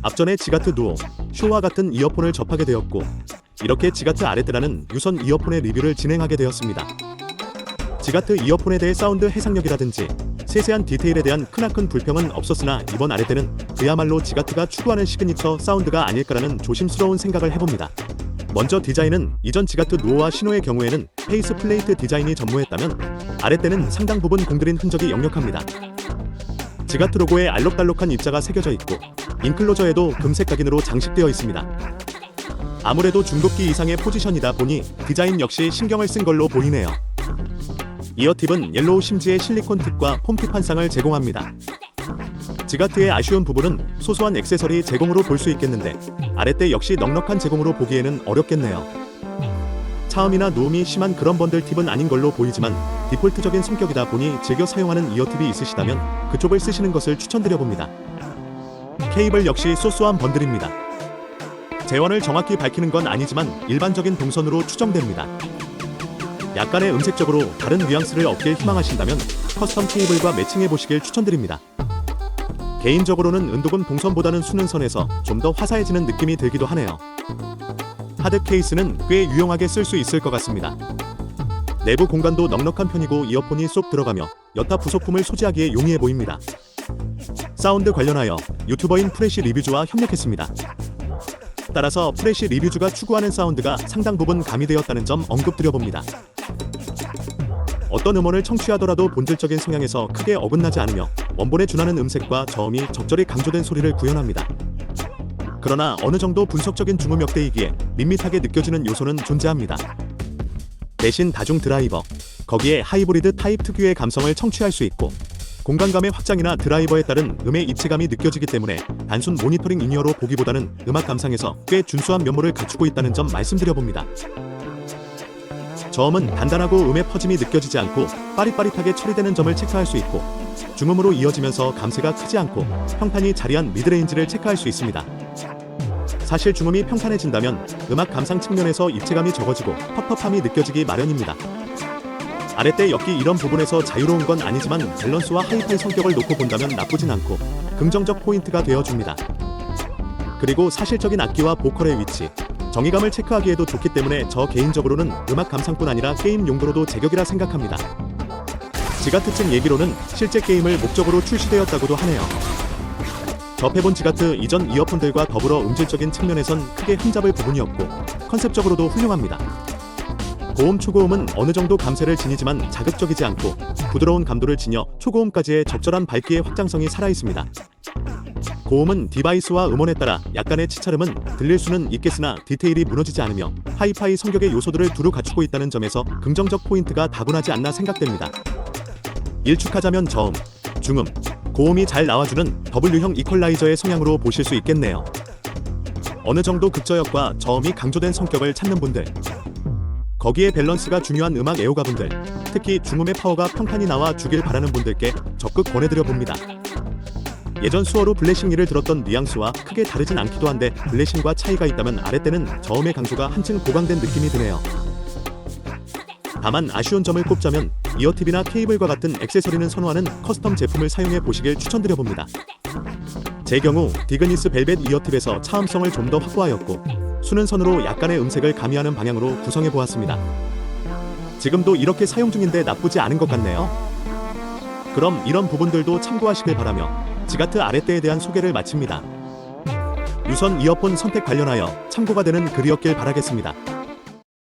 앞전에 지가트 누오, 쇼와 같은 이어폰을 접하게 되었고, 이렇게 지가트 아레떼라는 유선 이어폰의 리뷰를 진행하게 되었습니다. 지가트 이어폰에 대해 사운드 해상력이라든지 세세한 디테일에 대한 크나큰 불평은 없었으나 이번 아레떼는 그야말로 지가트가 추구하는 시그니처 사운드가 아닐까라는 조심스러운 생각을 해봅니다. 먼저 디자인은 이전 지가트 누오와 시노의 경우에는 페이스 플레이트 디자인이 전무했다면 아레떼는 상당 부분 공들인 흔적이 역력합니다. 지가트 로고에 알록달록한 입자가 새겨져 있고 인클로저에도 금색 각인으로 장식되어 있습니다. 아무래도 중급기 이상의 포지션이다 보니 디자인 역시 신경을 쓴 걸로 보이네요. 이어팁은 옐로우 심지의 실리콘 팁과 폼팁 한 쌍을 제공합니다. 지가트의 아쉬운 부분은 소소한 액세서리 제공으로 볼 수 있겠는데 아레떼 역시 넉넉한 제공으로 보기에는 어렵겠네요. 차음이나 누움이 심한 그런 번들 팁은 아닌 걸로 보이지만 디폴트적인 성격이다 보니 즐겨 사용하는 이어팁이 있으시다면 그쪽을 쓰시는 것을 추천드려봅니다. 케이블 역시 소소한 번들입니다. 재원을 정확히 밝히는 건 아니지만 일반적인 동선으로 추정됩니다. 약간의 음색적으로 다른 뉘앙스를 얻길 희망하신다면 커스텀 케이블과 매칭해보시길 추천드립니다. 개인적으로는 은도금 동선보다는 수능선에서 좀 더 화사해지는 느낌이 들기도 하네요. 하드 케이스는 꽤 유용하게 쓸 수 있을 것 같습니다. 내부 공간도 넉넉한 편이고 이어폰이 쏙 들어가며 여타 부속품을 소지하기에 용이해 보입니다. 사운드 관련하여 유튜버인 프레시 리뷰주와 협력했습니다. 따라서 프레시 리뷰주가 추구하는 사운드가 상당 부분 가미되었다는 점 언급드려봅니다. 어떤 음원을 청취하더라도 본질적인 성향에서 크게 어긋나지 않으며 원본에 준하는 음색과 저음이 적절히 강조된 소리를 구현합니다. 그러나 어느 정도 분석적인 중음역대이기에 밋밋하게 느껴지는 요소는 존재합니다. 대신 다중 드라이버, 거기에 하이브리드 타입 특유의 감성을 청취할 수 있고 공간감의 확장이나 드라이버에 따른 음의 입체감이 느껴지기 때문에 단순 모니터링 인이어로 보기보다는 음악 감상에서 꽤 준수한 면모를 갖추고 있다는 점 말씀드려봅니다. 저음은 단단하고 음의 퍼짐이 느껴지지 않고 빠릿빠릿하게 처리되는 점을 체크할 수 있고 중음으로 이어지면서 감세가 크지 않고 평탄이 자리한 미드레인지를 체크할 수 있습니다. 사실 중음이 평탄해진다면 음악 감상 측면에서 입체감이 적어지고 텁텁함이 느껴지기 마련입니다. 아레떼 역기 이런 부분에서 자유로운 건 아니지만 밸런스와 하이파이 성격을 놓고 본다면 나쁘진 않고 긍정적 포인트가 되어줍니다. 그리고 사실적인 악기와 보컬의 위치, 정의감을 체크하기에도 좋기 때문에 저 개인적으로는 음악 감상뿐 아니라 게임 용도로도 제격이라 생각합니다. 지가트 측 얘기로는 실제 게임을 목적으로 출시되었다고도 하네요. 접해본 지가트 이전 이어폰들과 더불어 음질적인 측면에선 크게 흠잡을 부분이 없고 컨셉적으로도 훌륭합니다. 고음 초고음은 어느 정도 감세를 지니지만 자극적이지 않고 부드러운 감도를 지녀 초고음까지의 적절한 밝기의 확장성이 살아있습니다. 고음은 디바이스와 음원에 따라 약간의 치차름은 들릴 수는 있겠으나 디테일이 무너지지 않으며 하이파이 성격의 요소들을 두루 갖추고 있다는 점에서 긍정적 포인트가 다분하지 않나 생각됩니다. 일축하자면 저음, 중음, 고음이 잘 나와주는 W형 이퀄라이저의 성향으로 보실 수 있겠네요. 어느 정도 극저역과 저음이 강조된 성격을 찾는 분들, 거기에 밸런스가 중요한 음악 애호가분들, 특히 중음의 파워가 평탄히 나와 주길 바라는 분들께 적극 권해드려 봅니다. 예전 수어로 블레싱이를 들었던 뉘앙스와 크게 다르진 않기도 한데 블레싱과 차이가 있다면 아레떼는 저음의 강조가 한층 보강된 느낌이 드네요. 다만 아쉬운 점을 꼽자면 이어팁이나 케이블과 같은 액세서리는 선호하는 커스텀 제품을 사용해 보시길 추천드려 봅니다. 제 경우 디그니스 벨벳 이어팁에서 차음성을 좀 더 확보하였고 수는선으로 약간의 음색을 가미하는 방향으로 구성해 보았습니다. 지금도 이렇게 사용 중인데 나쁘지 않은 것 같네요. 그럼 이런 부분들도 참고하시길 바라며 지가트 아레떼에 대한 소개를 마칩니다. 유선 이어폰 선택 관련하여 참고가 되는 글이었길 바라겠습니다.